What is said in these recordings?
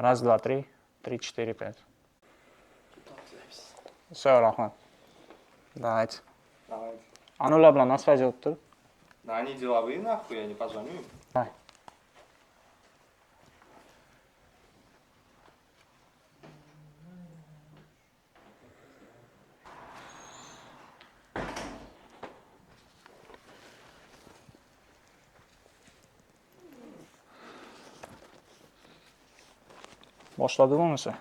Раз, два, три. 3, 4, 5. Все, rahmat. Давайте. Давайте. Анула bilan на связи bo'lib tur. Да они деловые нахуй, я не позвоню им. Давай. Boshladi bo'lmasa.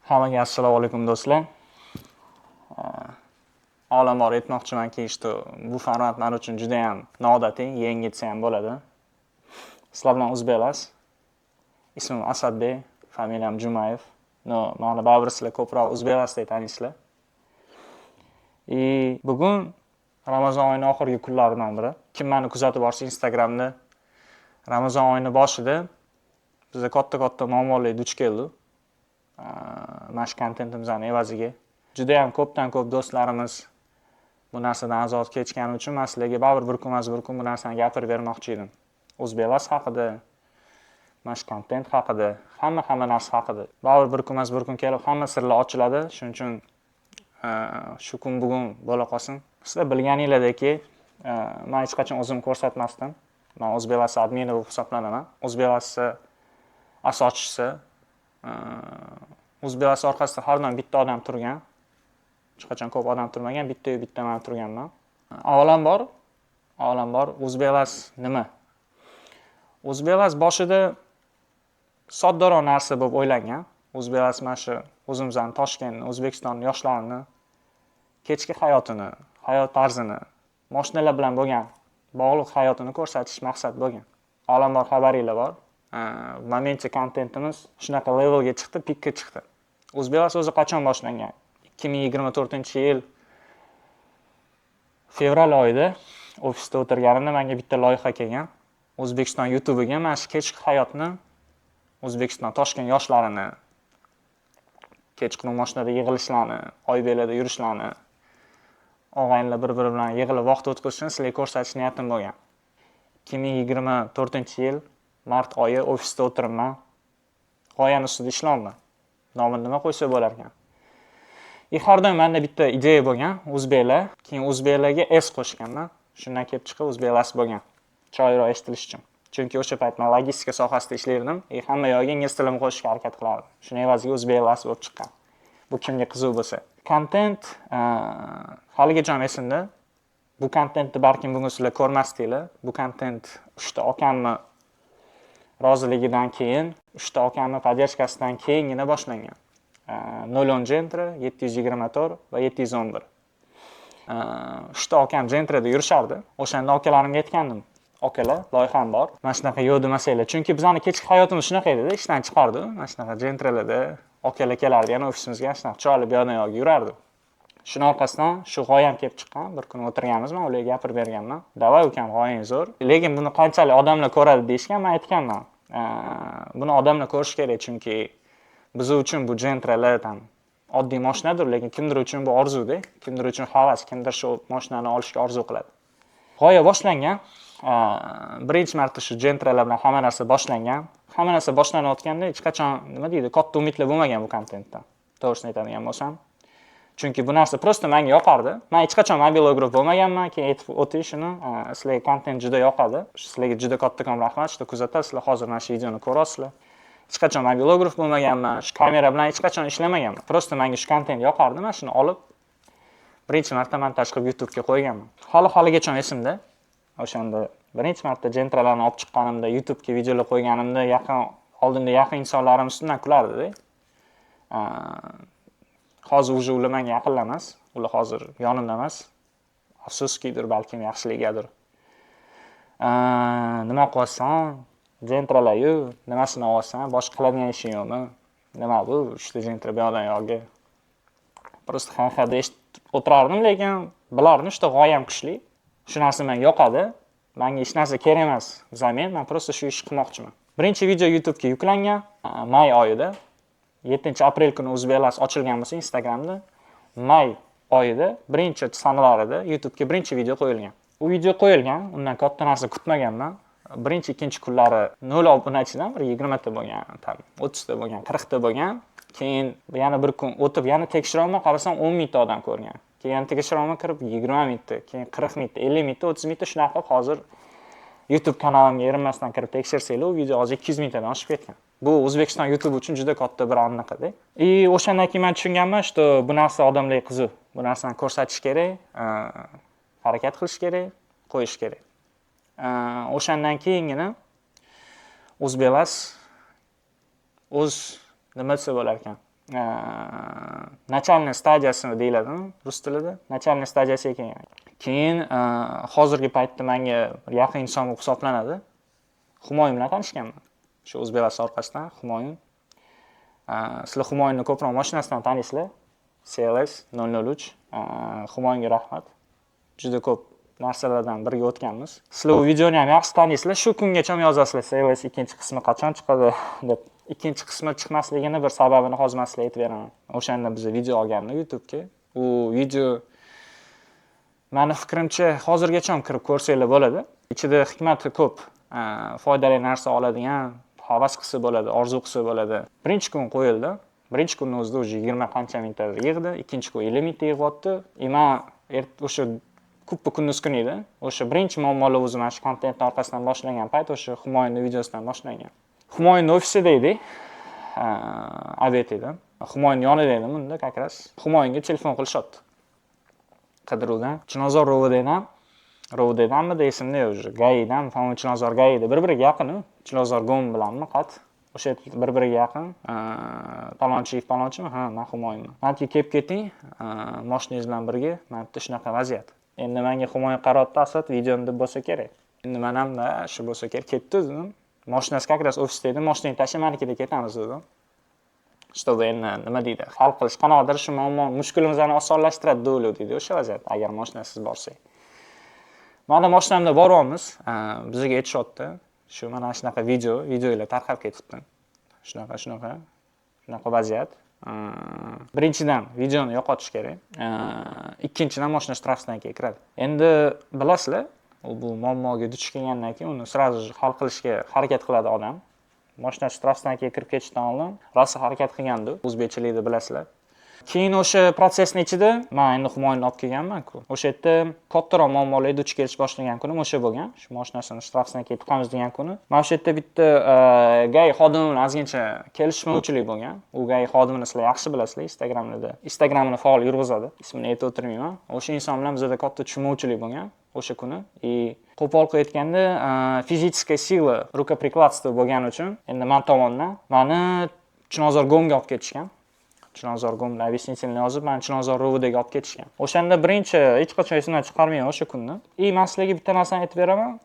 Hammaga assalomu alaykum do'stlar. Olamor aytmoqchimanki, bu format men uchun juda ham noodatiy, yangi desa ham bo'ladi. Sizlar bilan o'zbeklar. Ismim Asadbek, familiyam Jumayev. Meni baribir sizlar ko'proq o'zbeklar deb taniysizlar. Bugun Ramazon oyining oxirgi kunlaridan biri. Kim meni kuzatib borsa Instagramda Ramazon oyining boshida bizga katta muammolar duch keldi. Mana shu kontentimizning evaziga. Juda ham ko'pdan ko'p do'stlarimiz bu narsadan azob kechgani uchun men sizlarga baribir bir kun bu narsani gapirib bermoqchi edim. O'zbeklar haqida, mana shu kontent haqida, hamma narsa haqida. Baribir bir kun kelib hamma sirlar ochiladi. Shuning uchun shu kun bugun bo'la qolsin. Sizlar bilganinglardek, men hech qachon o'zim ko'rsatmasdim. Men O'zbeklar admini bo'lib hisoblanaman. O'zbeklar asoschisi, O'zbeklar orqasida har doim bitta odam turgan. Hech qachon ko'p odam turmagan, bitta men turganman. Avvalambor O'zbeklar nima? O'zbeklar boshida soddaroq narsa bo'lib o'ylangan. O'zbeklar mana shu o'zimizning Toshkentni, O'zbekiston yoshlarini kechki hayotini, hayot tarzini, mashinalar bilan bo'lgan bog'liq hayotini ko'rsatish maqsad bo'lgan. Avvalambor xabaringlar bor. Momentcha kontentimiz shunaqa levelga chiqdi, pikka chiqdi. O'zbeklar o'zi qachon boshlangan? 2024-yil fevral oyida ofisda o'tirganimda menga bitta loyiha kelgan. O'zbekiston YouTube'iga mana shu kechki hayotni, O'zbekiston Toshkent yoshlarini, kechqurun mashinada yig'ilishlarni, oybeklarda yurishlarni, og'aynilar bir-biri bilan yig'ilib vaqt o'tkazishni sizlarga ko'rsatish niyatim bo'lgan. 2024-yil mart oyi ofisda o'tiribman. G'oyani ustida ishlayapman. Nomini nima qo'ysa bo'lar ekan? Har doim menda bitta ideya bo'lgan, o'zbeklar, keyin o'zbeklarga s qo'shganman. Shundan kelib chiqib o'zbeklar bo'lgan. Chiroyliroq eshitilish uchun. Chunki o'sha payt men logistika sohasida ishlardim. Hamma yo'lga ingliz tilini qo'shishga harakat qilardim. Shuning evaziga o'zbeklar bo'lib chiqqan. Bu kimga qiziq bo'lsa. Kontent haligacha esimda. Bu kontentni balkim bugun sizlar ko'rmasdinglar. Bu kontent uchta okamni roziligidan keyin, uchta okamni poddershkasidan keyingina boshlangan. 010 Gentra, 724 va 711. Uchta okam Gentrada yurishardi. O'shanda akalarimga aytgandim. Akalar, loyiham bor. Mana shunaqa yo'q demasanglar. Chunki bizning kechki hayotimiz shunaqa edi, ishdan chiqardi. Mana shunaqa Gentralarda akalar kelardi, yana ofisimizga shunaqa chiroyli bu yoqdan yoqqa yurardi. Shuning orqasidan shu g'oyam kelib chiqqan. Bir kun o'tirganmiz, men ularga gapirib berganman. Davay ukam, g'oyang zo'r. Lekin buni qanchalik odamlar ko'radi deyishgan, men aytganman. Buni odamlar ko'rish kerak, chunki biz uchun bu Gentralar ham oddiy mashinadir, lekin kimdir uchun bu orzuda, kimdir uchun havas, kimdir shu mashinani olishga orzu qiladi. G'oya boshlangan. Birinchi marta shu Gentralar bilan hamma narsa boshlangan. Hamma narsa boshlanayotganda hech qachon nima deydi, katta umidlar bo'lmagan bu kontentdan. To'g'risini aytadigan bo'lsam. Chunki bu narsa prosta menga yoqardi. Men hech qachon mobilograf bo'lmaganman, keyin aytib o'tish shuni. Sizlarga kontent juda yoqadi. Sizlarga juda kattakon rahmat, juda kuzatasizlar. Hozir mana shu videoni ko'rasizlar. Hech qachon mobilograf bo'lmaganman, shu kamera bilan hech qachon ishlamaganman. Prosta menga shu kontent yoqardi, men shuni olib birinchi marta montaj qilib YouTube'ga qo'yganman. Haligacha esimda. O'shanda birinchi marta Gentralarni olib chiqqanimda, YouTube'ga videolar qo'yganimda oldinda yaqin insonlarim ustidan kulardi-da. Hozir ular menga yaqinlar emas, ular hozir yonimda emas. Afsuskidir, balkim yaxshiligigadir. Nima qilasan? Gentralar-yu, nimasini olsan? Boshqa qiladigan ishing yo'qmi? Nima bu? Uchta Gentra bu yoqdan yoqqa. Prosta xanxada eshitib o'tirardim, lekin bilardim, g'oyam kuchli. Shu narsa menga yoqadi. Menga hech narsa kerak emas. Zamin, men prosta shu ishni qilmoqchiman. Birinchi video YouTube'ga yuklangan may oyida. 7-aprel kuni o'zbeklar ochilgan bo'lsa Instagramda, may oyida birinchi sanalarida YouTube'ga birinchi video qo'yilgan. U video qo'yilgan, undan katta narsa kutmaganman. birinchi, ikkinchi kunlari 0 obunachidan bir 20 ta bo'lgan, tam 30 ta bo'lgan, 40 ta bo'lgan. Keyin yana bir kun o'tib, yana tekshiraman, qarasam 10 mingta odam ko'rgan. Keyin tekshiraman kirib 20 mingta, keyin 40 mingta, 50 mingta, 30 mingta shunaqa qilib hozir YouTube kanalimga erinmasdan kirib tekshirsanglar, u video hozir 200 mingtadan oshib ketgan. Bu O'zbekiston YouTube uchun juda katta bir aniqda. O'shandan keyin men tushunganman, что bu narsa odamlarga qiziq. Bu narsani ko'rsatish kerak, harakat qilish kerak, qo'yish kerak. O'shandan keyingina O'zbelas o'z nima desa bo'lar ekan? Начальный stadiyasini deyiladi rus tilida. Начальный stadiyasiga kelgan. Keyin hozirgi paytda menga bir yaqin inson bo'lib hisoblanadi. Humoyun bilan tanishganman. Shu O'zbelas orqasidan Humoyun. Sizlar Humoyunni ko'proq mashinasidan tanisizlar. CLS 003. Humoyunga rahmat. Juda ko'p narsalardan birga o'tganmiz. Sizlar bu videoni ham yaxshi tanisizlar. Shu kungacha ham yozasizlar. CLS ikkinchi qismi qachon chiqadi deb. Ikkinchi qismi chiqmasligini bir sababini hozir men sizlarga aytib beraman. O'shanda biz video olgandik YouTube'ga. U video meni fikrimcha hozirgacha ham kirib ko'rsanglar bo'ladi. Ichida hikmati ko'p, foydali narsa oladigan, havas qilsa bo'ladi, orzu qilsa bo'ladi. Birinchi kun qo'yildi. Birinchi kunning o'zida уже 20 qancha mingta yig'di, ikkinchi kun 50 mingta yig'yapti. Men o'sha ko'p kunduz kun edi. O'sha birinchi muammolar o'zi mana shu kontentning orqasidan boshlangan payt o'sha Humoyunning videosidan boshlangan. Humoyunning ofisida edi. Obed edi. Humoyunning yonida edim unda как раз. Humoyunga telefon qilishyapti. Qidiruvdan. Chinozor Rovidanmi esimda yo'q, Gayidan, famon Chinozor Gayida bir-biriga yaqin, Chinozor Gom bilanmi qat. O'sha bir-biriga yaqin. Palonchimi? Ha, men Humoyunman. Menga kelib keting, mashinangiz bilan birga, menga shunaqa vaziyat. Endi menga Humoyun qarorda asad videoni deb bo'lsa kerak. Endi men ham shu bo'lsa kerak ketdi dedim. Mashinasi как раз ofisda edi, mashinani tashlab menikida ketamiz dedim. Чтобы endi nima deydi? Hal qilish qanaqadir shu muammo mushkulimizni osonlashtiradi deb o'ylaydi o'sha vaziyat, agar mashinasiz borsak. Mana mashinamda boryapmiz, bizga aytishyapti. Shu mana shunaqa videolar tarqab ketibdi. Shunaqa vaziyat. Birinchidan videoni yo'qotish kerak. Ikkinchidan mashina shtrafstankiga kiradi. Endi bilasizlar, bu muammoga duch kelgandan keyin uni sразу hal qilishga harakat qiladi odam. Mashina shtrafstankiga kirib ketishdan oldin rosa harakat qilgandi, o'zbekchilikda bilasizlar. Keyin o'sha protsessning ichida men endi Humoyunni olib kelganman-ku. O'sha yerda kattaroq muammolarga duch kelish boshlagan kunim o'sha bo'lgan. Shu mashinasini shtrafstankiga tiqamiz degan kuni. Mana o'sha yerda bitta gay xodimi bilan ozgincha kelishmovchilik bo'lgan. U gay xodimini sizlar yaxshi bilasizlar, Instagramini faol yurg'izadi. Ismini aytib o'tirmayman. O'sha inson bilan bizda katta tushunmovchilik bo'lgan o'sha kuni. Qo'pol qilib aytganda, fizическая sila rukopрикладство bo'lgani uchun endi men tomondan meni Chinozor Gomga olib ketishgan. Chinozor Gomda объяснительni yozib, meni Chinozor Rovidaga olib ketishgan. O'shanda birinchi hech qachon esimdan chiqarmayman o'sha kunni. Men sizlarga bitta narsani aytib beraman.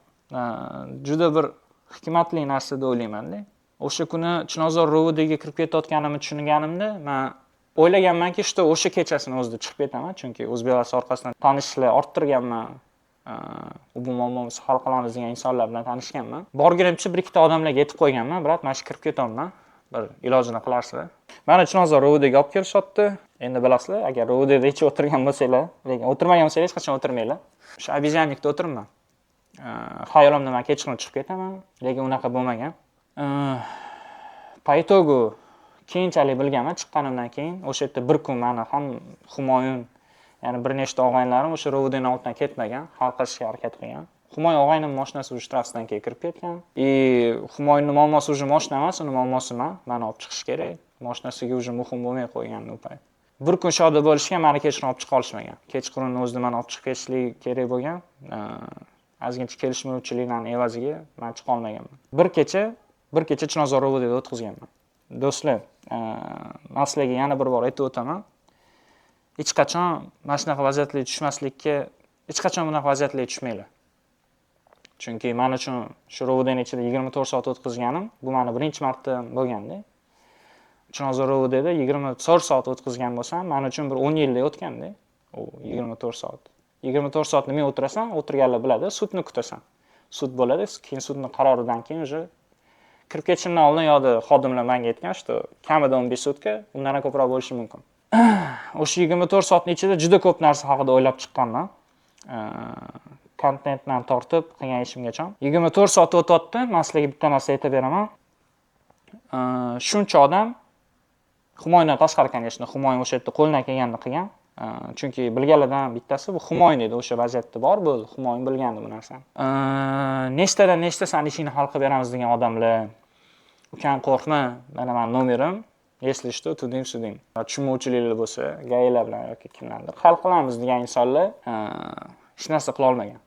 Juda bir hikmatli narsa deb o'ylayman-da. O'sha kuni Chinozor Rovidaga kirib ketayotganimni tushunganimda, men o'ylaganmanki, что o'sha kechasini o'zida chiqib ketaman, chunki O'zbelas orqasidan tanishlar orttirganman. Bu muammomizni hal qilamiz degan insonlar bilan tanishganman. Borganimcha bir ikkita odamlarga aytib qo'yganman, birat, men kirib ketaman. Bir ilojini qilarsizlar. Meni Chinozor Rovidaga olib kelishyapti. Endi bilasizlar, agar Rovidada hech o'tirgan bo'lsanglar, lekin o'tirmagan bo'lsangiz hech qachon o'tirmanglar. Shu обезьянникda o'tiribman. Xayolimda men kechqurun chiqib ketaman, lekin unaqa bo'lmagan. Po itogu keyinchalik bilganman, chiqqanimdan keyin o'sha yerda bir kun meni ham Humoyun, ya'ni bir nechta og'aynilarim o'sha Rovidaning oldidan ketmagan, hal qilishga harakat qilgan. Humoyun og'aynim mashinasi o'sha shtrafstankiga kirib ketgan. Humoyunning muammosi o'sha mashina emas, uni muammosi meni olib chiqish kerak. Mashinasiga o'sha muhim bo'lmay qo'ygan u payt. Bir kun shoda bo'lishgan, meni kechqurun olib chiqa olishmagan. Kechqurunni o'zida meni olib chiqib ketishlik kerak bo'lgan. Ozgincha kelishmovchiliklarning evaziga men chiqa olmaganman. Bir kecha Chinozor Rovidada o'tkazganman. Do'stlar, men sizlarga yana bir bor aytib o'taman. Hech qachon mana shunaqa vaziyatlarga tushmaslikka, hech qachon bunaqa vaziyatlarga tushmanglar. Chunki men uchun shu Rovidaning ichida 24 soat o'tkazganim, bu meni birinchi marta bo'lganda. Chinozor Rovidada 24 soat o'tkazgan bo'lsam, men uchun bir 10 yillik o'tganda. U 24 soat. 24 soat nima o'tirasan, o'tirganlar biladi, sudni kutasan. Sud bo'ladi, keyin sudning qaroridan keyin уже kirib ketishimdan oldin yo'da xodimlar menga aytgan, что kamida 15 sutka, undan ham ko'proq bo'lishi mumkin. O'sha 24 soatning ichida juda ko'p narsa haqida o'ylab chiqqanman. kontentdan tortib qilgan ishimgacha 24 soat o'tyapti. Men sizlarga bitta narsa aytib beraman. Shuncha odam Humoyundan tashqari, конечно, Humoyun o'sha yerda qo'ldan kelganini qilgan. Chunki bilganlardan bittasi bu Humoyun edi, o'sha vaziyatda bor bo'ldi. Humoyun bilgandi bu narsani. Nechtadan nechta san ishingni hal qilib beramiz degan odamlar. Ukam qo'rqma, mana men nomerim, если что, tudim. Tushunmovchiliklar bo'lsa, gaylar bilan yoki kimlardir hal qilamiz degan insonlar hech narsa qila olmagan.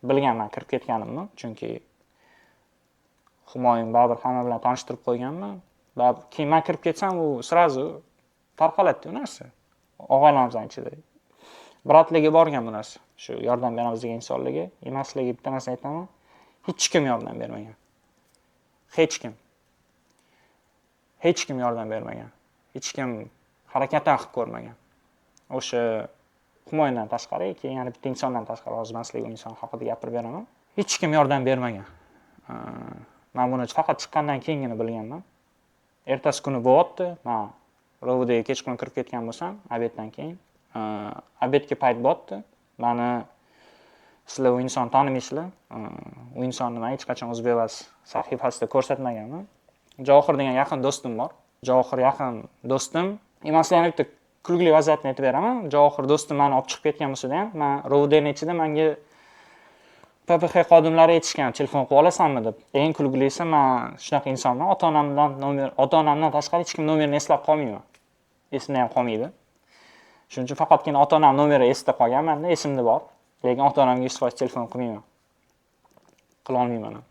Bilganman kirib ketganimni, chunki Humoyun baribir hamma bilan tanishtirib qo'yganman. Keyin men kirib ketsam, u srazu tarqaladi bu narsa. Og'aylarimizning ichida. Bratlarga borgan bu narsa. Shu yordam beramiz degan insonlarga, emaslarga bitta narsa aytaman. Hech kim yordam bermagan. Hech kim yordam bermagan. Hech kim harakat ham qilib ko'rmagan. O'sha Humoyundan tashqari, keyin yana bitta insondan tashqari, hozir men sizlarga inson haqida gapirib beraman. Hech kim yordam bermagan. Men buni faqat chiqqandan keyingina bilganman. Ertasi kuni bo'lyapti. Men Rovdga kechqurun kirib ketgan bo'lsam, obeddan keyin, obedga payt bo'lyapti. Meni sizlar u insonni tanimaysizlar. U insonni men hech qachon O'zbekvaz sahifasida ko'rsatmaganman. Javohir degan yaqin do'stim bor. Javohir yaqin do'stim. Men sizlarga bitta kulgili vaziyatni aytib beraman. Javohir do'stim meni olib chiqib ketgan bo'lsa-da ham, men Rovdning ichida menga PPX xodimlari aytishgan, telefon qilib olasanmi deb. Eng kulgilisi, men shunaqa insonman. Ota-onamdan tashqari hech kim nomerini eslab qolmayman. Esimda ham qolmaydi. Shuning uchun faqatgina ota-onam nomeri esda qolgan-manda, esimda bor. Lekin ota-onamga 100% telefon qilmayman. Qila olmayman.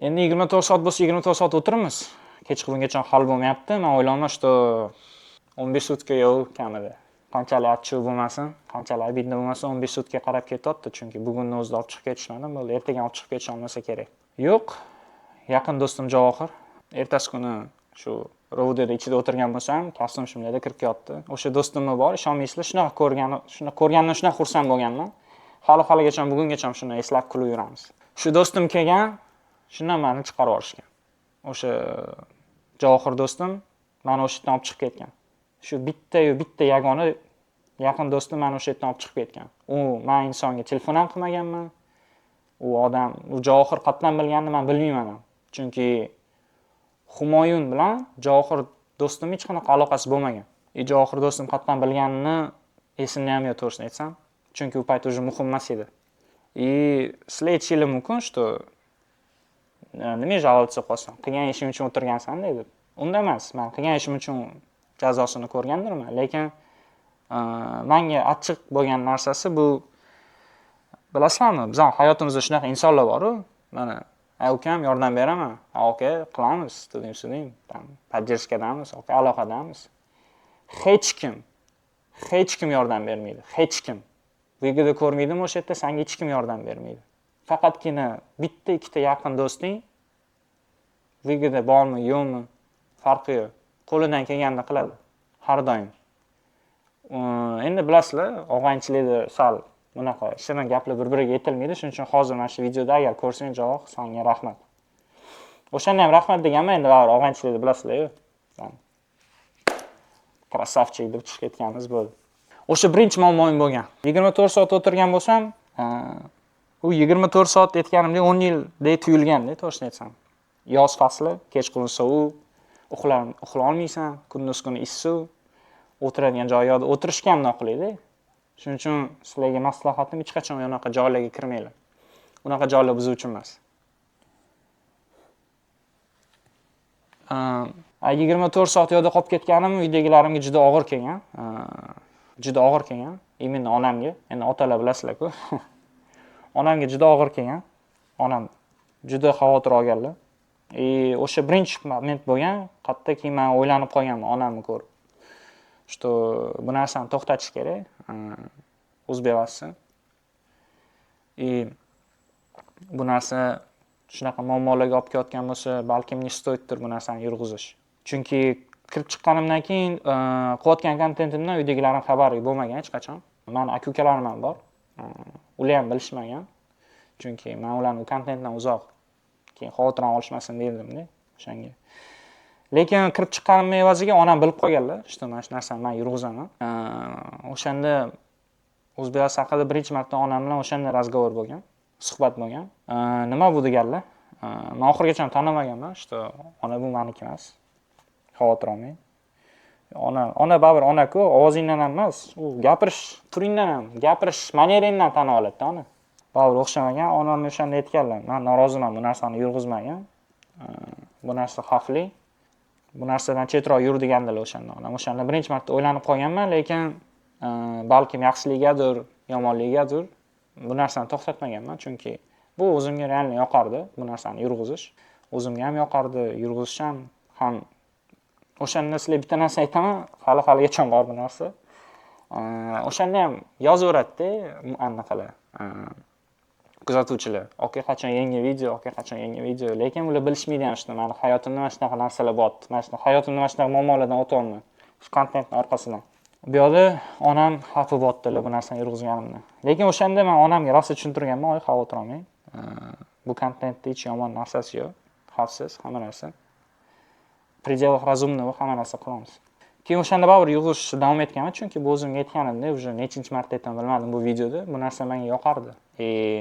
Endi 24 soat bo'lsa 24 soat o'tiramiz. Kechqurungacha hal bo'lmayapti. Men o'ylayman, что 15 sutka yo'q kamida. Qanchalik achchiq bo'lmasin, qanchalik obidni bo'lmasin, 15 sutka qarab ketyapti, chunki bugunni o'zida olib chiqib ketishmadim, bo'ldi. Ertaga olib chiqib ketish olmasa kerak. Yo'q, yaqin do'stim Javohir. Ertasi kuni shu Rovdda ichida o'tirgan bo'lsam, kastim shimlarda kirib kelyapti. O'sha do'stimmi bor, ishonmaysizlar, shunaqa ko'rgandan shunaqa xursand bo'lganman. Haligacha bugungacha shuni eslab kulib yuramiz. Shu do'stim kelgan, shundan meni chiqarib yuborishgan. O'sha Javohir do'stim meni o'sha yerdan olib chiqib ketgan. Shu bitta yagona yaqin do'stim meni o'sha yerdan olib chiqib ketgan. Men insonga telefon ham qilmaganman. U Javohir qatdan bilganini men bilmayman ham. Chunki Humoyun bilan Javohir do'stim hech qanaqa aloqasi bo'lmagan. Javohir do'stim qatdan bilganini esimda ham yo'q, to'g'risini aytsam. Chunki u payt уже muhim emas edi. Sizlar aytishingiz mumkin, что nima жаловаться qilsan? Qilgan ishing uchun o'tirgansan deydi. Unda emas, men qilgan ishim uchun jazosini ko'rgandirman, lekin menga achchiq bo'lgan narsasi bu, bilasizlarmi, bizning hayotimizda shunaqa insonlar bor-ku, mana ukam yordam beraman, aka qilamiz, tudim, поддержкадamiz, aka aloqadamiz. Hech kim yordam bermaydi, hech kim. Vigida ko'rmaydimi o'sha yerda, senga hech kim yordam bermaydi. Faqatgina bitta ikkita yaqin do'sting vigida bormi, yo'qmi, farqi yo'q. Qo'lidan kelganini qiladi har doim. Endi bilasizlar, og'aynichilikda sal bunaqa shirin gaplar bir-biriga yetilmaydi. Shuning uchun hozir mana shu videoda agar ko'rsang, Javohir, senga rahmat. O'shanda ham rahmat deganman, endi og'aynichilikda bilasizlar-ku. Krasavchik deb chiqib ketganimiz bo'ldi. O'sha birinchi muammoim bo'lgan. 24 soat o'tirgan bo'lsam, u 24 soat aytganimda 10 yildek tuyulganda, to'g'risini aytsam. Yoz fasli, kechqurun sovuq, uxla olmaysan, kunduz kuni issiq, o'tiradigan joyda o'tirishga ham noqulaydi. Shuning uchun sizlarga maslahatim, hech qachon unaqa joylarga kirmanglar. Unaqa joylar biz uchun emas. 24 soat yo'lda qolib ketganim uydagilarimga juda og'ir kelgan. Именно onamga, endi otalar bilasizlar-ku. Onamga juda og'ir kelgan. Onam juda xavotir olganlar. O'sha birinchi moment bo'lgan, qatta keyin men o'ylanib qolganman onamni ko'rib. Что bu narsani to'xtatish kerak. O'zbekvazsi. Bu narsa shunaqa muammolarga olib kelayotgan bo'lsa, balkim не стоitdir bu narsani yurg'izish. Chunki kirib chiqqanimdan keyin qilayotgan kontentimdan uydagilarim xabari bo'lmagan hech qachon. Men aka-ukalarim ham bor. Ular ham bilishmagan. Chunki men ularning kontentdan uzoq. Keyin xavotir olishmasin dedim-da o'shanga. Lekin kirib chiqqanim evaziga onam bilib qolganlar, что mana shu narsani men yurg'izaman. O'shanda O'zbeklar haqida birinchi marta onam bilan o'shanda razgovor bo'lgan, suhbat bo'lgan. Nima bu deganlar? Men oxirigacha tanimaganman, что ona bu meniki emas. Xavotir olmang. Ona baribir ona-ku, ovozingdan ham emas, u gapirish turingdan ham, gapirish maneringdan tanib oladi-da ona. Baribir o'xshamagan. Onam o'shanda aytganlar, men noroziman, bu narsani yurg'izmagan. Bu narsa xavfli. Bu narsadan chetroq yur degandilar o'shanda. Onam o'shanda birinchi marta o'ylanib qolganman, lekin balkim yaxshiligigadir, yomonligigadir bu narsani to'xtatmaganman, chunki bu o'zimga realni yoqardi, bu narsani yurg'izish. O'zimga ham yoqardi, yurg'izish ham o'shanda sizlarga bitta narsa aytaman, hali-haligacha bor bu narsa. O'shanda ham yozaveradi-da, anaqalar. Kuzatuvchilar, "Oka qachon yangi video", lekin ular bilishmaydi ham shuni. Meni hayotimda mana shunaqa narsalar bor, mana shunaqa hayotimda mana shunaqa muammolardan o'tyapman. Shu kontentning orqasidan. Bu yoqda onam xafa bo'ldilar bu narsani yurg'izganimdan. Lekin o'shanda men onamga rosa tushuntirganman, "Oy, xavotir olmang. Bu kontentda hech yomon narsasi yo'q, xavfsiz hamma narsa. Predelах разумного hamma narsa qilamiz." Keyin o'shanda baribir yurg'izishni davom etganman, chunki bu o'zimga aytganimda, уже nechinchi marta aytaman bilmadim bu videoda, bu narsa menga yoqardi.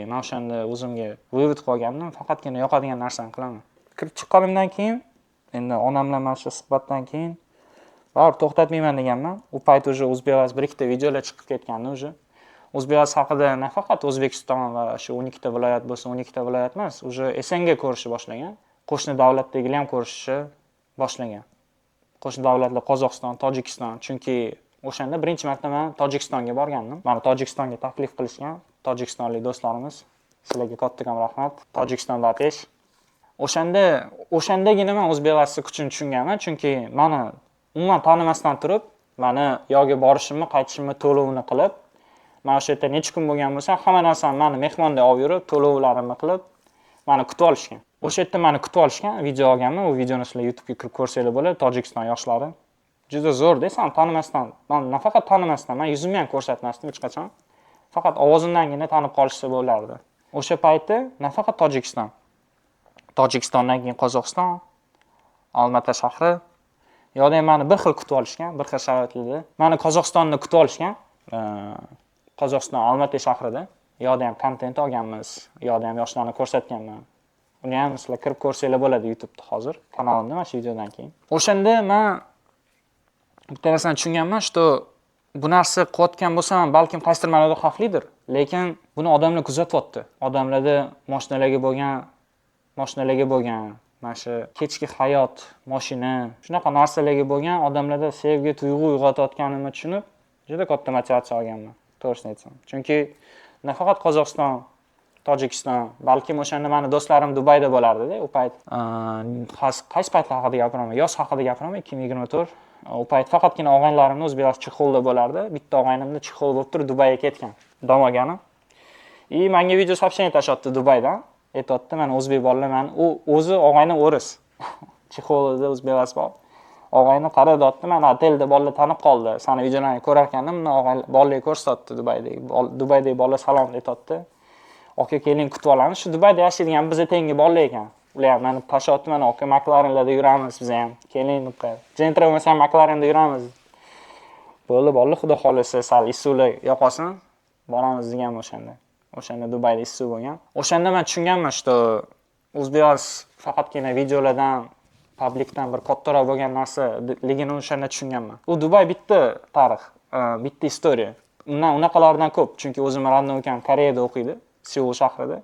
Men o'shanda o'zimga vывод qilgandim, faqatgina yoqadigan narsani qilaman. Kirib chiqqanimdan keyin, endi onam bilan mana shu suhbatdan keyin baribir to'xtatmayman deganman. U payt уже O'zbeklar bir ikkita videolar chiqib ketgandi уже. O'zbeklar haqida nafaqat O'zbekiston va shu 12 ta viloyat bo'lsa, 12 ta viloyat emas, уже SNG ko'rishni boshlagan. Qo'shni davlatdagilar ham ko'rishni boshlagan. Qo'shni davlatlar Qozog'iston, Tojikiston, chunki o'shanda birinchi marta men Tojikistonga borgandim. Meni Tojikistonga taklif qilishgan. Tojikistonlik do'stlarimiz, sizlarga kattakon rahmat. Tojikiston batesh. O'shandagina men o'zbeklarning kuchini tushunganman, chunki meni umuman tanimasdan turib, meni yo'lga borishimni, qaytishimni to'lovini qilib, men o'sha yerda necha kun bo'lgan bo'lsa, hamma narsani meni mehmonda olib yurib, to'lovlarimni qilib, meni kutib olishgan. O'sha yerda meni kutib olishgan, video olganman. U videoni sizlar YouTube'ga kirib ko'rsanglar bo'ladi. Tojikiston yoshlari. Juda zo'r-da, sen tanimasdan, men nafaqat tanimasdan, men yuzimni ham ko'rsatmasdim hech qachon. Faqat ovozimdangina tanib qolishsa bo'lardi. O'sha paytda nafaqat Tojikiston. Tojikistondan keyin Qozog'iston, Olmaota shahri. Yo'da ham meni bir xil kutib olishgan, bir xil sharoitlarda. Meni Qozog'istonni kutib olishgan. Qozog'iston Olmaota shahrida. Yo'da ham kontent olganmiz, yo'da ham yoshlarni ko'rsatganman. Uni ham sizlar kirib ko'rsanglar bo'ladi YouTube'da hozir, kanalimda mana shu videodan keyin. O'shanda men bitta narsani tushunganman, что bu narsa qilayotgan bo'lsam, balkim qaysidir ma'noda xavflidir, lekin buni odamlar kuzatyapti. Odamlarda mashinalarga bo'lgan, mana shu kechki hayot, mashina, shunaqa narsalarga bo'lgan odamlarda sevgi, tuyg'u uyg'otayotganimni tushunib, juda katta motivatsiya olganman, to'g'risini aytsam. Chunki nafaqat Qozog'iston, Tojikiston, balkim o'shanda meni do'stlarim Dubayda bo'lardi-da, u payt. Qaysi paytlar haqida gapiraman? Yoz haqida gapiraman, 2024. U payt faqatgina og'aynilarimni o'zbeklar Chexolda bo'lardi. Bitta og'aynimni Chexol bo'lib turib Dubayga ketgan, dom olgani. Menga video сообщение tashatdi Dubaydan. Aytayapti, men o'zbek bolalar, men o'zi og'aynim o'ris. Chexolda o'zbeklar bor. Og'ayni qarayapti, men hotelda bolalar tanib qoldi. Sani videolarni ko'rar ekandim, og'ayni bolalarga ko'rsatdi Dubaydagi bolalar salom aytayapti. Aka keling kutib olamiz. Shu Dubayda yashaydigan bizga tengi bolalar ekan. Ular ham meni tashatdi, men aka McLarenlarda yuramiz biz ham. Keling deb qo'ydi. Gentra bo'lmasa ham McLarenda yuramiz. Bo'ldi, xudo xolisa sal isular yoqasin, boramiz degan o'shanda. O'shanda Dubayda issiq bo'lgan. O'shanda men tushunganman, что o'zbeklar faqatgina videolardan, publikdan bir kattaroq bo'lgan narsaligini o'shanda tushunganman. U Dubay bitta tarix, bitta istoriya. Unaqalardan ko'p, chunki o'zim родной ukam Koreyada o'qiydi. Seul shahrida.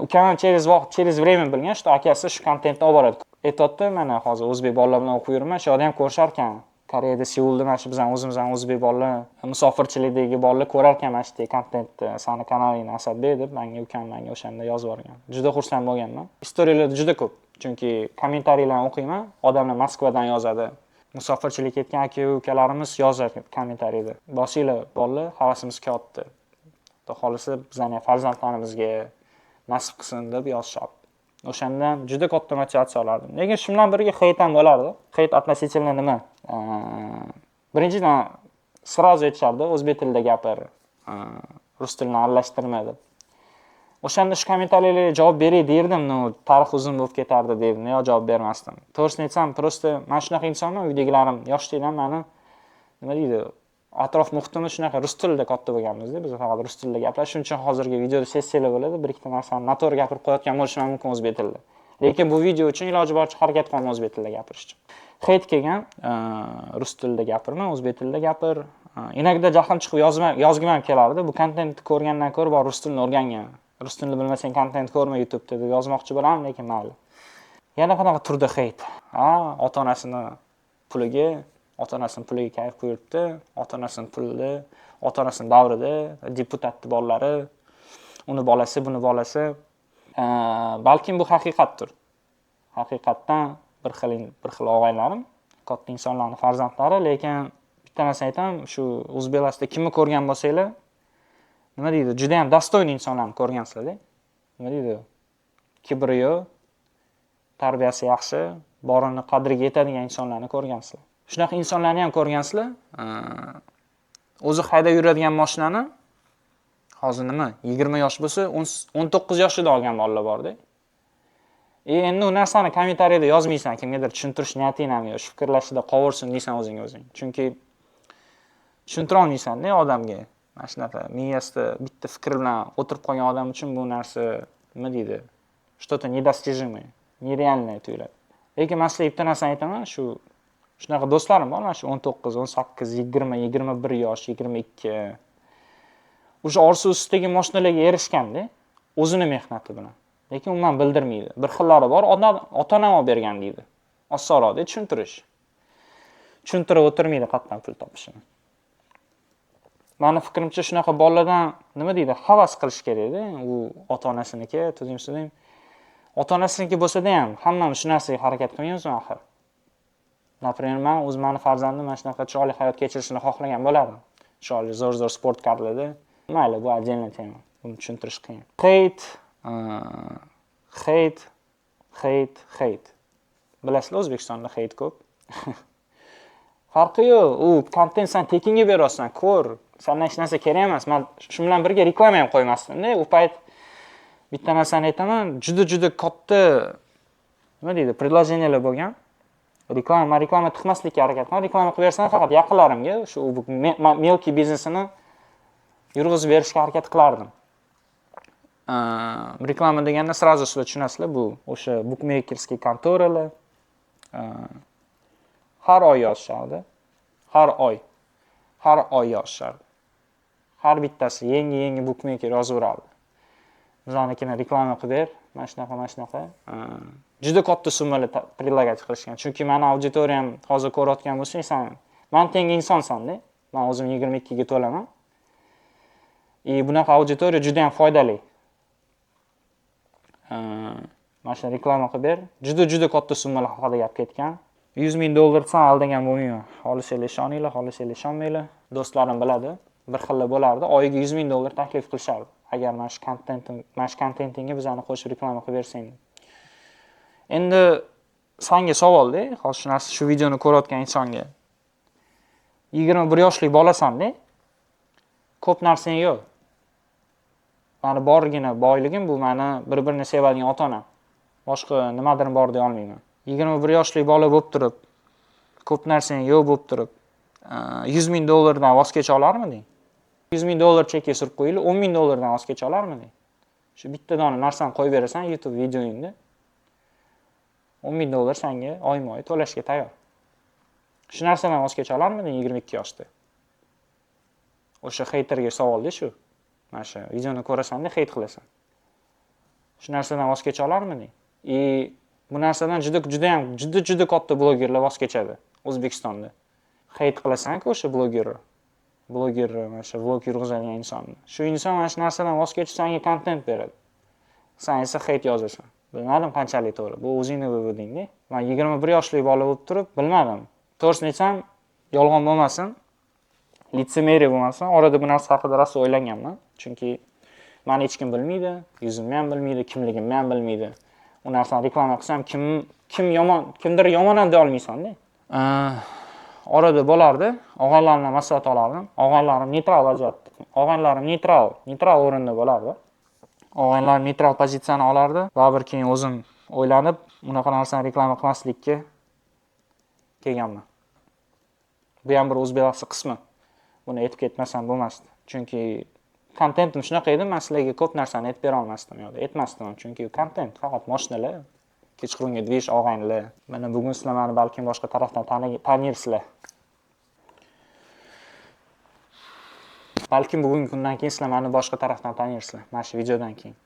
Ukam ham через время bilgan, что akasi shu kontentni olib boradi. Aytayapti, mana hozir o'zbek bolalar bilan o'qib yuraman, shu yerda ham ko'rishar ekan. Koreyada, Seulda mana shu bizning o'zimizdan o'zbek bolalar, musofirchilikdagi bolalar ko'rar ekan mana shu kontentni, sani kanalingni Asadbek deb menga ukam o'shanda yozib yuborgan. Juda xursand bo'lganman. Istoriyalar juda ko'p, chunki kommentariylarni o'qiyman, odamlar Moskvadan yozadi. Musofirchilik ketgan aka-ukalarimiz yozadi kommentariyada. Bosinglar bolalar, havasimiz kelyapti. Xudo xolisa bizning farzandlarimizga nasib qilsin deb yozishadi. O'shandan juda katta motivatsiya olardim. Lekin shu bilan birga heyt ham bo'lardi. Heyt относительно nima? Birinchidan сразу aytishardi, o'zbek tilida gapir, rus tilini aralashtirma deb. O'shanda shu kommentariylarga javob beray derdim, tarix uzun bo'lib ketardi derdim, yo javob bermasdim. To'g'risini aytsam, просто men shunaqa insonman, uydagilarim yoshlikdan meni nima deydi, atrof muhitimiz shunaqa rus tilida katta bo'lganmiz-da, biz faqat rus tilida gapirish. Shuning uchun hozirgi videoda sessiyalar bo'ladi, bir ikkita narsani noto'g'ri gapirib qo'yayotgan bo'lishim mumkin o'zbek tilida. Lekin bu video uchun iloji boricha harakat qilaman o'zbek tilida gapirish uchun. Heyt kelgan, rus tilida gapirma, o'zbek tilida gapir. Inagida jahlim chiqib yozgim ham kelardi. Bu kontentni ko'rgandan ko'ra bor rus tilini o'rgangan. Rus tilini bilmasang kontent ko'rma YouTube'da deb yozmoqchi bo'laman, lekin mayli. Yana qanaqa turda heyt? Ota-onasini puliga kayf qo'yibdi, ota-onasini davrida, deputatni bolalari, uni bolasi, buni bolasi. Balkim bu haqiqatdir. Haqiqatdan bir xil og'aylarim, katta insonlarning farzandlari, lekin bitta narsa aytaman, shu o'zbeklarida kimni ko'rgan bo'lsanglar, nima deydi, juda ham dostoyni insonlarni ko'rgansizlar-da. Nima deydi? Kibri yo'q, tarbiyasi yaxshi, borini qadriga yetadigan insonlarni ko'rgansizlar. Shunaqa insonlarni ham ko'rgansizlar. O'zi haydab yuradigan mashinani hozir nima 20 yosh bo'lsa 19 yoshida olgan bolalar bor-da. Endi u narsani kommentariyada yozmaysan, kimgadir tushuntirish niyating ham yo'q, fikrlashida qovursin deysan o'zing. Chunki tushuntira olmaysan-da odamga. Mana shunaqa miyasida bitta fikr bilan o'tirib qolgan odam uchun bu narsa nima deydi? Что-то недостижимое, нереальное tuyuladi. Lekin men sizlarga bitta narsani aytaman, shunaqa do'stlarim bor, mana shu 19, 18, 20, 21 yosh, 22. O'sha orzu ustidagi mashinalarga erishganda, o'zini mehnati bilan. Lekin umuman bildirmaydi. Bir xillari bor, ota-onam olib bergan deydi. Osonroqda tushuntirish. Tushuntirib o'tirmaydi qatdan pul topishini. Meni fikrimcha shunaqa bolalardan nima deydi, havas qilish kerak-da. U ota-onasiniki, tudim. Ota-onasiniki bo'lsa-da ham hammamiz shu narsaga harakat qilmaymiz-mi axir? Например, men meni farzandim mana shunaqa chiroyli hayot kechirishini xohlagan bo'lardim. Chiroyli zo'r sport karlarda. Mayli, bu отдельная tema. Buni tushuntirish qiyin. Hate. Bilasizlar, O'zbekistonda hate ko'p. Farqi yo'q. U kontent sen tekinga berasan, ko'r. Sendan hech narsa kerak emas. Men shu bilan birga reklama ham qo'ymasdim-da. U payt bitta narsani aytaman, juda katta nima deydi, предложениялар bo'lgan. Reklama tiqmaslikka harakat qilaman. Reklama qilib bersam faqat yaqinlarimga shu mелкий biznesini yurg'izib berishga harakat qilardim. Reklama deganda сразу sizlar tushunasizlar, bu o'sha bookmakerskiy kontoralar har oy yozishardi. Har oy yozishardi. Har bittasi yangi bookmaker yozaverardi. Bizonikini reklama qilib ber, mana shunaqa. Juda katta summalar предлагать qilishgan. Chunki meni auditoriyam hozir ko'rayotgan bo'lsang, sen men tengi insonsan-da. Men o'zim 22 ga to'laman. Bunaqa auditoriya juda ham foydali. Mana shu reklama qilib ber. Juda katta summalar haqida gap ketgan. $100,000 san aldagan bo'lmayman. Xolisanglar ishoninglar, xolisanglar ishonmanglar. Do'stlarim biladi. Bir xilla bo'lardi. Oyiga $100,000 taklif qilishardi. Agar mana shu kontentingga bizani qo'shib reklama qilib bersang. Endi senga savol-da, hozir shu videoni ko'rayotgan insonga. 21 yoshlik bolasan-da. Ko'p narsang yo'q. Meni borgina boyligim bu meni bir-birini sevadigan ota-onam. Boshqa nimadir bor deya olmayman. 21 yoshlik bola bo'lib turib, ko'p narsang yo'q bo'lib turib, $100,000 dan voz kecha olarmiding? $100,000 chekka surib qo'yilib, $10,000 dan voz kecha olarmiding? Shu bitta dona narsani qo'yib berasan YouTube videoingda. $10,000 senga oyma-oy to'lashga tayyor. Shu narsadan voz kecha olarmiding 22 yoshda? O'sha heyterga savol-da shu. Mana shu videoni ko'rasan-da heyt qilasan. Shu narsadan voz kecha olarmiding? Bu narsadan juda katta blogerlar voz kechadi O'zbekistonda. Heyt qilasan-ku o'sha bloger mana shu vlog yurg'izadigan insonni. Shu inson mana shu narsadan voz kechib senga kontent beradi. Sen esa heyt yozasan. Bilmadim qanchalik to'g'ri. Bu o'zingni bilmading-da. Men 21 yoshli bola bo'lib turib bilmadim. To'g'risini aytsam, yolg'on bo'lmasin, litsemeriya bo'lmasin, orada bu narsa haqida rosa o'ylanganman. Chunki meni hech kim bilmaydi, yuzimni ham bilmaydi, kimligimni ham bilmaydi. U narsani reklama qilsam kimdir yomonam deya olmaysan-da. Orada bo'lardi, og'aylarimdan maslahat olardim. Og'aylarim neytral vaziyatda. Og'aylarim neytral o'rinda bo'lardi. Og'aylarim neytral pozitsiyani olardi. Baribir keyin o'zim o'ylanib, unaqa narsani reklama qilmaslikka kelganman. Bu ham bir o'zbeklarning qismi. buni aytib ketmasam bo'lmasdi. Chunki kontentim shunaqa edi, men sizlarga ko'p narsani aytib bera olmasdim yo'qda, aytmasdim chunki kontent faqat mashinalar, kechqurungi dvish og'aynilar. Mana bugun sizlar meni balkim boshqa tarafdan tanirsizlar. Balkim bugungi kundan keyin sizlar meni boshqa tarafdan tanirsizlar, mana shu videodan keyin.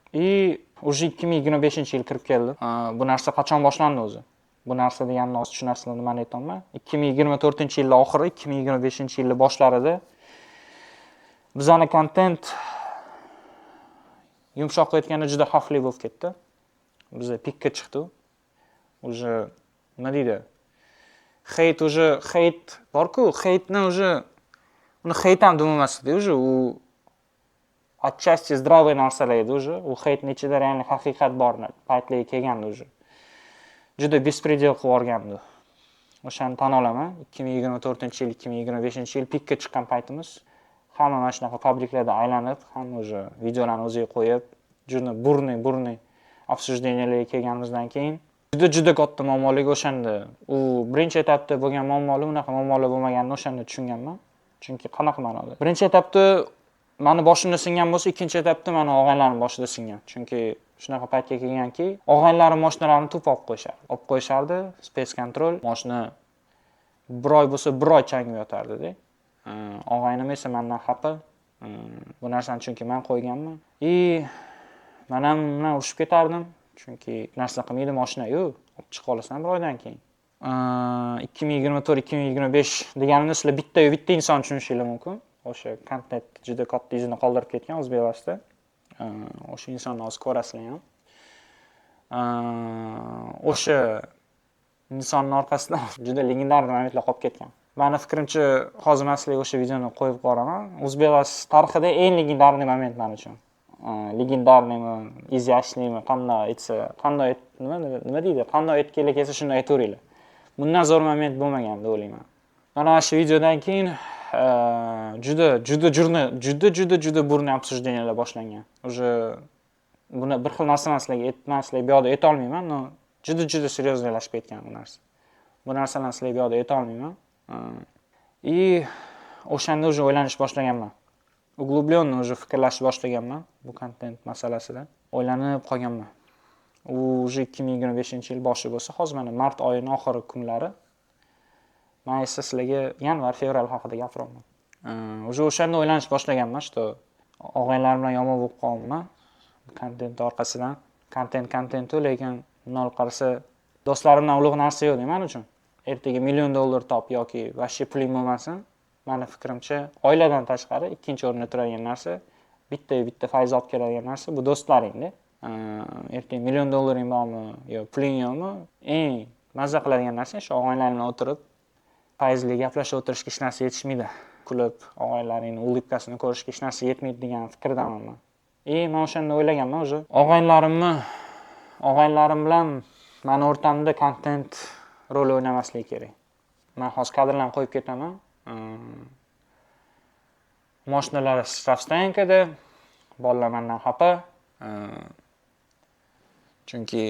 Уже 2025-yil kirib keldi. Bu narsa qachon boshlandi o'zi? Bu narsa deganni hozir tushunarsizlar, nimani aytaman? 2024-yilning oxiri, 2025-yilning boshlarida bizning kontent yumshoq aytganda juda xavfli bo'lib ketdi. Biz pikka chiqdi. Уже nima deydi? Hate bor-ku, hate'ni uni hate ham demasdi, уже u отчасти здравый narsalar edi уже. U hate'ning ichida real haqiqat bor paytlarga kelgandi уже. Juda bespredel qilib o'rgandi. O'shani tan olaman. 2024-yil, 2025-yil pikka chiqqan paytimiz. Hamma mana shunaqa fabriklarda aylanib, hamma уже videolarni o'ziga qo'yib, juda burni obsужденияларga kelganimizdan keyin juda katta muammolik o'shanda. U birinchi etapda bo'lgan muammolar unaqa muammolar bo'lmaganini o'shanda tushunganman. Chunki qanaqa ma'noda? Birinchi etapda meni boshimda singan bo'lsa, ikkinchi etapda meni og'aylarim boshida singan. Chunki shunaqa paytga kelganki, og'aylarim mashinalarini to'p olib qo'yishardi. Space Control mashina bir oy bo'lsa, bir oy changib yotardi-da. Og'aynim esa mendan xafa. Bu narsani chunki men qo'yganman. Men ham bilan urushib ketardim. Chunki narsa qilmaydi mashina-yu, olib chiqib olasan bir oydan keyin. 2024-2025 deganimni sizlar bitta inson tushunishingiz mumkin. O'sha kontent juda katta izini qoldirib ketgan O'zbekistonda. O'sha insonni hozir ko'rasizlar ham. O'sha insonning orqasidan juda legendar momentlar qolib ketgan. Meni fikrimcha, hozir men sizlarga o'sha videoni qo'yib qo'raman. O'zbekiston tarixida eng legendarniy moment men uchun. Legendarniymi, izyashniymi, qanday nima deydi? Qanday aytganlar kelsa shunday aytaveringlar. Bundan zo'r moment bo'lmagan deb o'ylayman. Mana shu videodan keyin juda burni obsуждениялар boshlangan. Уже buni bir xil narsani sizlarga bu yoqda ayta olmayman, но juda серьёзныйлashib ketgan bu narsa. Bu narsalarni sizlarga bu yoqda ayta olmayman. O'shanda уже o'ylanish boshlaganman. Углубленно уже fikrlashib boshlaganman bu kontent masalasida. O'ylanib qolganman. U уже 2025-yil boshi bo'lsa, hozir mana mart oyining oxirgi kunlari. Men esa sizlarga yanvar, fevral haqida gapiryapman. Уже o'shanda o'ylanish boshlaganman, что og'aylarim bilan yomon bo'lib qoldim. Kontent orqasidan. Kontent-u, lekin bundan qarasa do'stlarimdan ulug' narsa yo'q men uchun. Ertaga $1 million top yoki vashshi puling bo'lmasin. Meni fikrimcha, oiladan tashqari ikkinchi o'rinda turadigan narsa, bitta fayz olib keladigan narsa bu do'stlaringda. Ertaga $1 million bormi yo puling yo'qmi? Eng mazza qiladigan narsa shu og'aylar bilan o'tirib fayzli gaplashib o'tirishga hech narsa yetishmaydi. Kulib, og'aylaringning ulibkasini ko'rishga hech narsa yetmaydi degan fikrdaman men. Men o'shanda o'ylaganman o'zi. Og'aylarim bilan meni o'rtamda kontent rol o'ynamasligi kerak. Men hozir kadrlarni qo'yib ketaman. Mashinalar shtrafstankada, bolalar mendan xafa. Chunki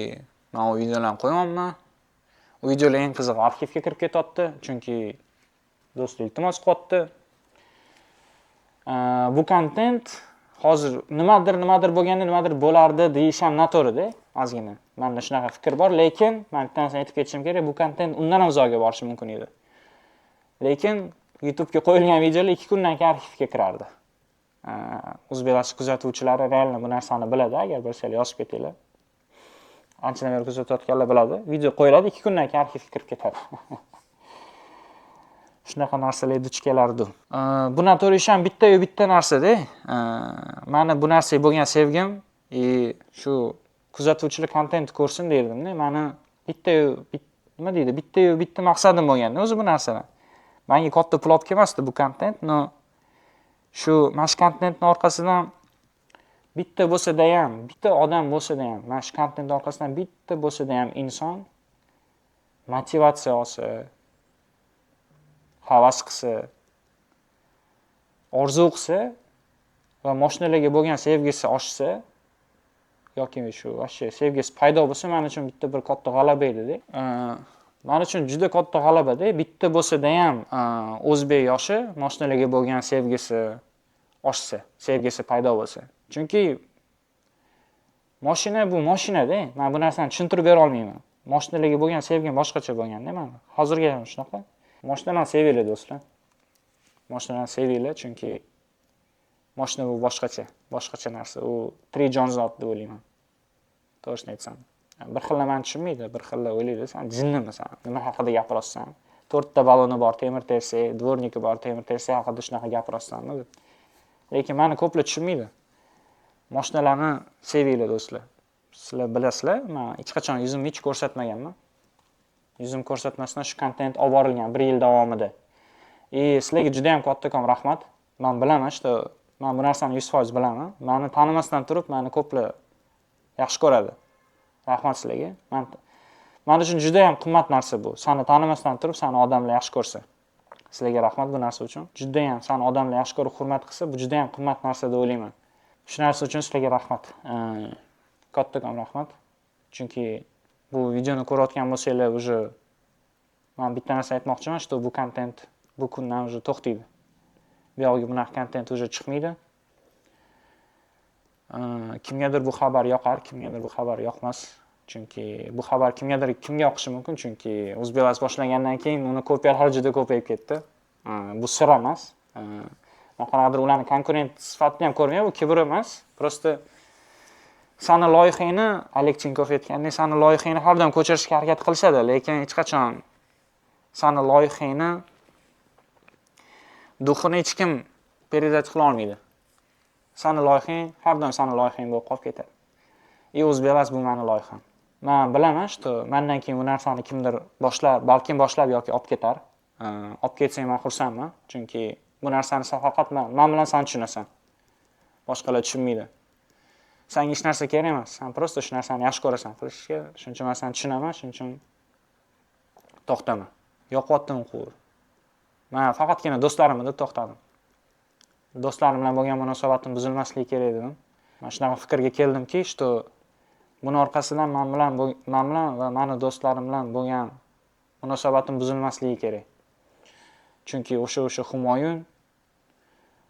men u videolarni qo'ymayman. U videolar eng qiziq arxivga kirib ketyapti, chunki do'stlar iltimos qilyapti. Bu kontent hozir nimadir bo'lganda nimadir bo'lardi deyish ham noto'g'ri-da, ozgina. Menda shunaqa fikr bor, lekin men bitta narsani aytib ketishim kerak, bu kontent undan ham uzoqga borishi mumkin edi. Lekin YouTube'ga qo'yilgan videolar 2 kundan keyin arxivga kirardi. O'zbekiston kuzatuvchilari realni bu narsani biladi, agar bilsanglar yozib ketinglar. Anchadan beri kuzatayotganlar biladi. Video qo'yiladi, 2 kundan keyin arxivga kirib ketadi. Shunaqa narsalar duch kelardi. Bu noto'g'ri ish ham bitta narsa-da. Meni bu narsaga bo'lgan sevgim, shu kuzatuvchilar kontent ko'rsin derdim-da. Meni bitta maqsadim bo'lganda o'zi bu narsadan. Menga katta pul olib kelmasdi bu kontent, no shu mash kontentning orqasidan bitta bo'lsa-da ham, bitta odam bo'lsa-da ham, mash kontent orqasidan bitta bo'lsa-da ham inson motivatsiya olsa, havas qilsa, orzu qilsa va mashinalarga bo'lgan sevgisi oshsa yoki shu vashshe sevgisi paydo bo'lsa, men uchun bitta bir katta g'alaba edi-da. Men uchun juda katta g'alaba-da. Bitta bo'lsa-da ham o'zbek yoshi mashinalarga bo'lgan sevgisi oshsa, sevgisi paydo bo'lsa. Chunki mashina bu mashina-da. Men bu narsani tushuntirib bera olmayman. Mashinalarga bo'lgan sevgim boshqacha bo'lganda men hozirga ham shunaqa. Mashinalarni sevinglar do'stlar. Mashinalarni sevinglar chunki mashina bu boshqacha narsa. U trijon zot deb o'ylayman. To'g'risini aytsam. Bir xilla meni tushunmaydi, bir xilla o'ylaydi, sen jinnimisan, nima haqida gapirasan? 4 ta baloni bor, temir tersak, dvorniki bor, temir tersak haqida shunaqa gapirasanmi deb. Lekin meni ko'plar tushunmaydi. Mashinalarni sevinglar do'stlar. Sizlar bilasizlar, men hech qachon yuzimni hech ko'rsatmaganman. Yuzim ko'rsatmasdan shu kontent olib borilgan 1 yil davomida. Sizlarga juda ham kattakon rahmat. Men bilaman, men bu narsani 100% bilaman. Meni tanimasdan turib, meni ko'plar yaxshi ko'radi. Rahmat sizlarga. Men uchun juda ham qimmat narsa bu. Seni tanimasdan turib, seni odamlar yaxshi ko'rsa. Sizlarga rahmat bu narsa uchun. Juda ham seni odamlar yaxshi ko'rib, hurmat qilsa, bu juda ham qimmat narsa deb o'ylayman. Shu narsa uchun sizlarga rahmat. Kattakon rahmat. Chunki bu videoni ko'rayotgan bo'lsanglar, уже men bitta narsa aytmoqchiman, что bu kontent bu kundan уже to'xtaydi. Bu yo'g'i bunaqa kontent уже chiqmaydi. Kimgadir bu xabar yoqar, kimgadir bu xabar yoqmas. Chunki bu xabar kimga yoqishi mumkin, chunki O'zbeklar boshlagandan keyin uni kopiyalar juda ko'payib ketdi. Bu sir emas. Qanaqadir ularni konkurent sifatida ham ko'rmayman, bu kibr emas. Prosta sani loyihangni Oleg Chinkov aytgandek, sani loyihangni har doim ko'chirishga harakat qilishadi, lekin hech qachon sani loyihangni duxini hech kim передать qila olmaydi. Sani loyihang har doim sani loyihang bo'lib qolib ketadi. O'zbeklar bu meni loyiham. Men bilaman, что mendan keyin bu narsani kimdir balkim boshlab yoki olib ketar. Olib ketsang men xursandman, chunki bu narsani faqat men bilan sen tushunasan. Boshqalar tushunmaydi. Senga hech narsa kerak emas. Sen prosta shu narsani yaxshi ko'rasan qilishga. Shuning uchun men seni tushunaman, shuning uchun to'xtama. Yo'qotdim qo'y. Men faqatgina do'stlarimni deb to'xtadim. Do'stlarim bilan bo'lgan munosabatim buzilmasligi kerak dedim. Men shunaqa fikrga keldimki, что buni orqasidan men bilan va meni do'stlarim bilan bo'lgan munosabatim buzilmasligi kerak. Chunki o'sha Humoyun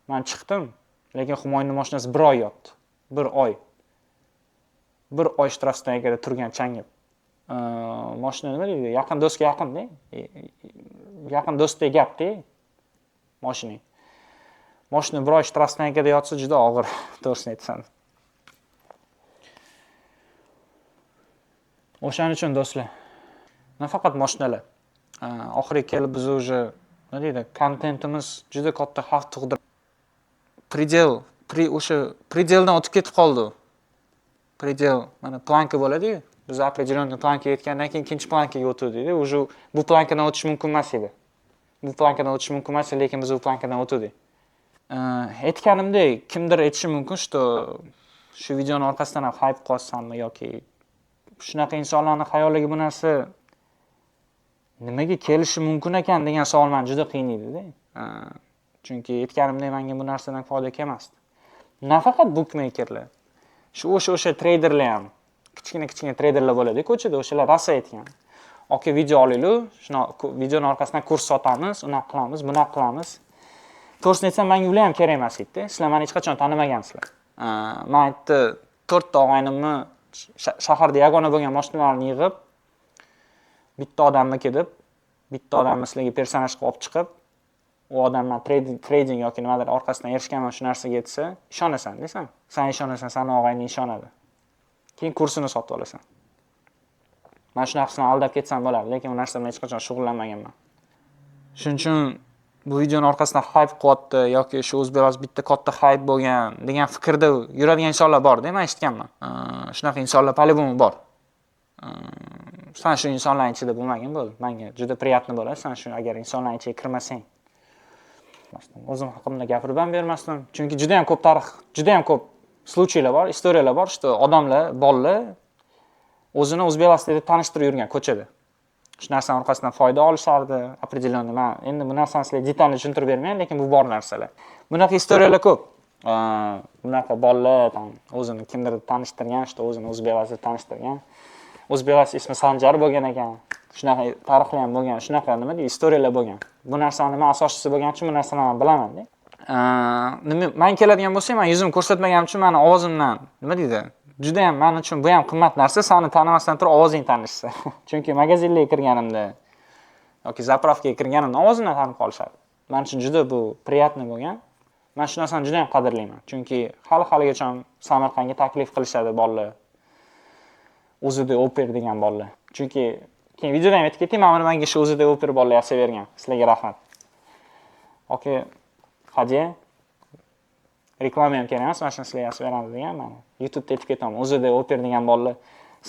men chiqdim, lekin Humoyunning mashinasi 1 oy yotdi. 1 oy. 1 oy shtrasdagi turgan changib. Mashina nima deydi? Yaqin do'stga yaqin-da. Yaqin do'stdek gap-da. Mashina. Mashina 1 oy shtrasdagi yotsa juda og'ir, to'g'risini aytsam. O'shaning uchun do'stlar, nafaqat mashinalar. Oxiriga kelib biz уже, nima deydi, kontentimiz juda katta xavf tug'dirib, predeldan o'tib ketib qoldi. Predel, mana planka bo'ladi-ku. Biz определённый planka yetgandan keyin ikkinchi plankaga o'tdik. Уже bu plankadan o'tish mumkin emas edi. Bu plankadan o'tish mumkin emas, lekin biz bu plankadan o'tdik. Aytganimdek, kimdir aytishi mumkin, что shu videoning orqasidan ham hype qolsanmi yoki shunaqa insonlarning xayoliga bu narsa nimaga kelishi mumkin ekan degan savol meni juda qiynaydi-da. Chunki aytganimdek, menga bu narsadan foyda kelmasdi. Nafaqat bookmakerlar, o'sha treyderlar ham, kichkina treyderlar bo'ladi ko'chada, o'shalar rosa aytgan. Oke, video olaylik, shuna videoning orqasidan kurs sotamiz, unaqa qilamiz, bunaqa qilamiz. To'g'risini aytsam, menga ular ham kerak emas edi. Sizlar meni hech qachon tanimagansizlar. Men aytdi, 4 ta og'aynimni shaharda yagona bo'lgan mashinalarni yig'ib, bitta odamniki deb, bitta odamni sizlarga personaj qilib olib chiqib, u odamdan trading yoki nimadir orqasidan erishganman shu narsaga yetsa, ishonasan desam. Sen ishonasan, seni og'ayning ishonadi. Keyin kursini sotib olasan. Men shunaqasini aldab ketsam bo'ladi, lekin u narsa bilan hech qachon shug'ullanmaganman. Shuning uchun bu videoning orqasidan hype qilyapti yoki shu O'zbeklar bitta katta hype bo'lgan degan fikrda yuradigan insonlar bor-da, men eshitganman. Shunaqa insonlar по-любому bor. Sen shu insonlarning ichida bo'lmagin bo'ldi. Menga juda приятно bo'ladi, sen shu agar insonlarning ichiga kirmasang. O'zim haqimda gapirib ham bermasdim. Chunki juda ham ko'p tarix, juda ham ko'p случайлар bor, istoriyalar bor, что odamlar, bolalar o'zini o'zbeklar deb tanishtirib yurgan ko'chada. Shu narsaning orqasidan foyda olishardi, определённый. Men endi bu narsani sizlarga detalni tushuntirib bermayman, lekin bu bor narsalar. Bunaqa istoriyalar ko'p. Bunaqa bolalar o'zini kimdir tanishtirgan, что o'zini o'zbeklar deb tanishtirgan. O'zbeklar ismi Sanjar bo'lgan ekan. Shunaqa tarixlar ham bo'lgan, shunaqa nima deydi, istoriyalar bo'lgan. Bu narsani men asoschisi bo'lganim uchun bu narsalarni men bilaman-da. Nima men keladigan bo'lsam, men yuzimni ko'rsatmaganim uchun meni ovozimdan, nima deydi? Juda ham men uchun bu ham qimmat narsa, seni tanimasdan turib ovozing tanishsa. Chunki magazinlarga kirganimda yoki zapravkaga kirganimda ovozimdan tanib qolishadi. Men uchun juda bu приятный bo'lgan. Men shu narsani juda ham qadrlayman. Chunki hali-haligacha Samarqandga taklif qilishadi bolalar. O'zida oper degan bolalar. Chunki keyin videoda ham aytib ketdim, men menga shu o'zida oper bolalar yasavergan. Sizlarga rahmat. Okey. Hadiya. Reklama ham kerak emas, mana shuni sizlarga yasaveramiz degan men. YouTube'da aytib ketaman. O'zida oper degan bolalar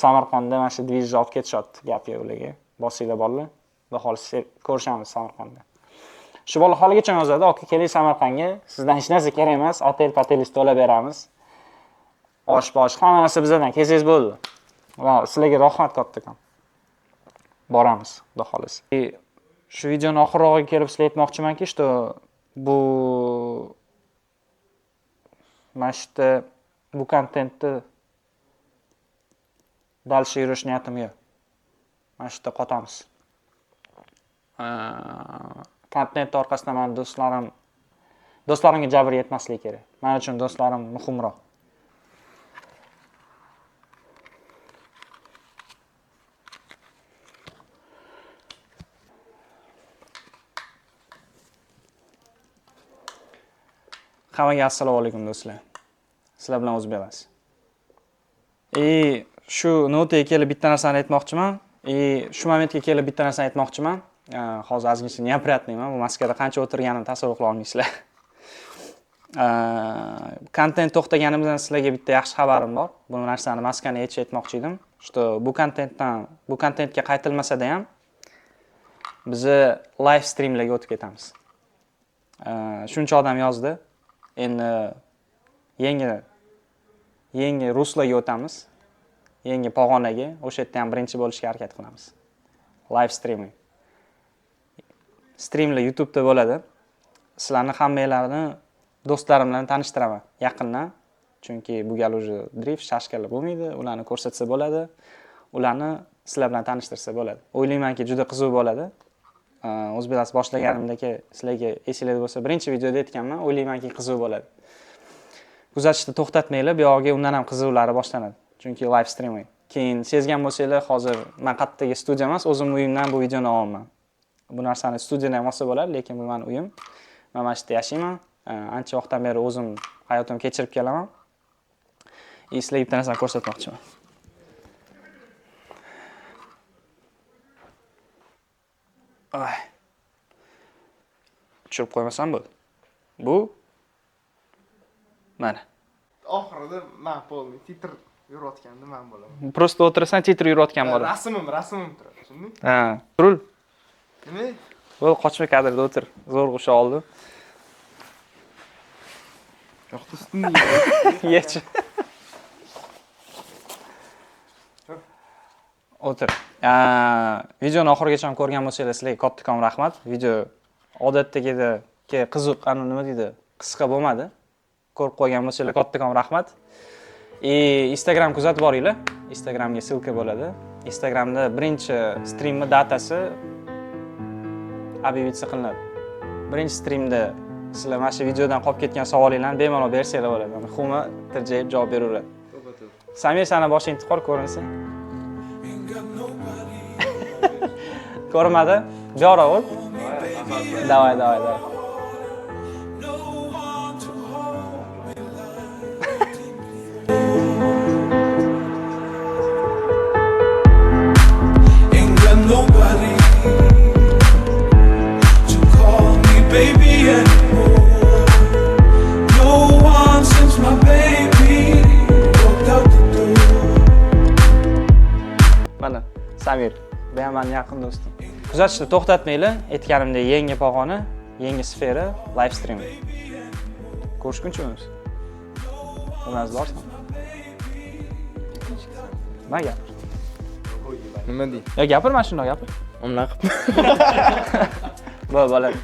Samarqandda mana shu dvijni olib ketishyapti gapga ularga. Bosinglar bolalar. Xudo xohlasa ko'rishamiz Samarqandda. Shu bola haligacha yozadi, "Aka, keling Samarqandga, sizdan hech narsa kerak emas, otel-patelis to'lab beramiz. Osh-bosh, hamma narsa bizdan, kelsangiz bo'ldi." Va sizlarga rahmat kattakon. Boramiz, xudo xohlasa. Shu videoni oxirrog'iga kelib sizlarga aytmoqchimanki, что bu mashta bu kontentni dalshi yurish niyatim yo'q. Mana shu yerda qotamiz. Kontent orqasidan men do'stlarimga jabr yetmasligi kerak. Men uchun do'stlarim muhimroq. Hammaga assalomu alaykum do'stlar. Sizlar bilan o'zbekmiz. Shu notaga kelib bitta narsani aytmoqchiman. Shu momentga kelib bitta narsani aytmoqchiman. Hozir ozgincha неприятныйman. Bu maskada qancha o'tirganimni tasavvur qila olmaysizlar. Kontent to'xtaganimizdan sizlarga bitta yaxshi xabarim bor. Bu narsani maskani aytib aytmoqchi edim. Что bu kontentga qaytilmasa-da ham biz live streamlarga o'tib ketamiz. Shuncha odam yozdi. Endi yangi ruslarga o'tamiz. Yangi pog'onaga, o'sha yerda ham birinchi bo'lishga harakat qilamiz. Live streaming. Streamlar YouTube'da bo'ladi. Sizlarni hammalarni do'stlarim bilan tanishtiraman yaqindan. Chunki bu gal уже drift shashkalar bo'lmaydi, ularni ko'rsatsa bo'ladi. Ularni sizlar bilan tanishtirsa bo'ladi. O'ylaymanki, juda qiziq bo'ladi. O'zbeklar boshlaganimdagi sizlarga esinglarda bo'lsa, birinchi videoda aytganman, o'ylaymanki qiziq bo'ladi. Kuzatishni to'xtatmanglar, bu yog'iga undan ham qiziqlari boshlanadi. Chunki live streaming. Keyin sezgan bo'lsanglar, hozir men qayerdagi studiya emas, o'zim uyimdan bu videoni olaman. Bu narsani studiyada ham olsa bo'ladi, lekin bu mening uyim. Men mana shu yerda yashayman. Ancha vaqtdan beri o'zim hayotimni kechirib kelaman. Sizlarga bitta narsani ko'rsatmoqchiman. Ay. Tushirib qo'ymasam bo'ldi. Bu mana. Oxirida men bo'lmay, titr yurayotganda men bo'laman. Prosta o'tirasan, titr yurayotgan bo'ladi. Rasmim turadi, tushunding? Ha, turul. Nima? Bo'l, qochma kadrda o'tir. Zo'r o'sha oldi. Yo'qda ustimda. Yech. O'tir. Videoni oxirigacha ko'rgan bo'lsangiz, sizlarga kattakon rahmat. Video odatdagidek qiziq, nima deydi, qisqa bo'lmadi. Ko'rib qo'ygan bo'lsangiz, kattakon rahmat. Instagram kuzatib boringlar. Instagramga ссылка bo'ladi. Instagramda birinchi streamning datasi объявиться qilinadi. Birinchi streamda sizlar mana shu videodan qolib ketgan savolinglarni bemalol bersanglar bo'ladi. Xuma tirjayib javob beraveradi. Samir, sana boshing tiqor ko'rinsin. Ko'rmadi? Jora ol. Давай. Ain't got nobody to call me baby anymore. No one since my baby walked out the door. Mana Samir, bu ham mening yaqin do'stim. Kuzatishni to'xtatmanglar. Aytganimdek, yangi pog'ona, yangi sfera, live streaming. Ko'rishgunchamiz. Ularni borsan. Nima gapir? Nima deydi? Yo, gapir, mana shunday gapir. Unaqa. Bo'ladi.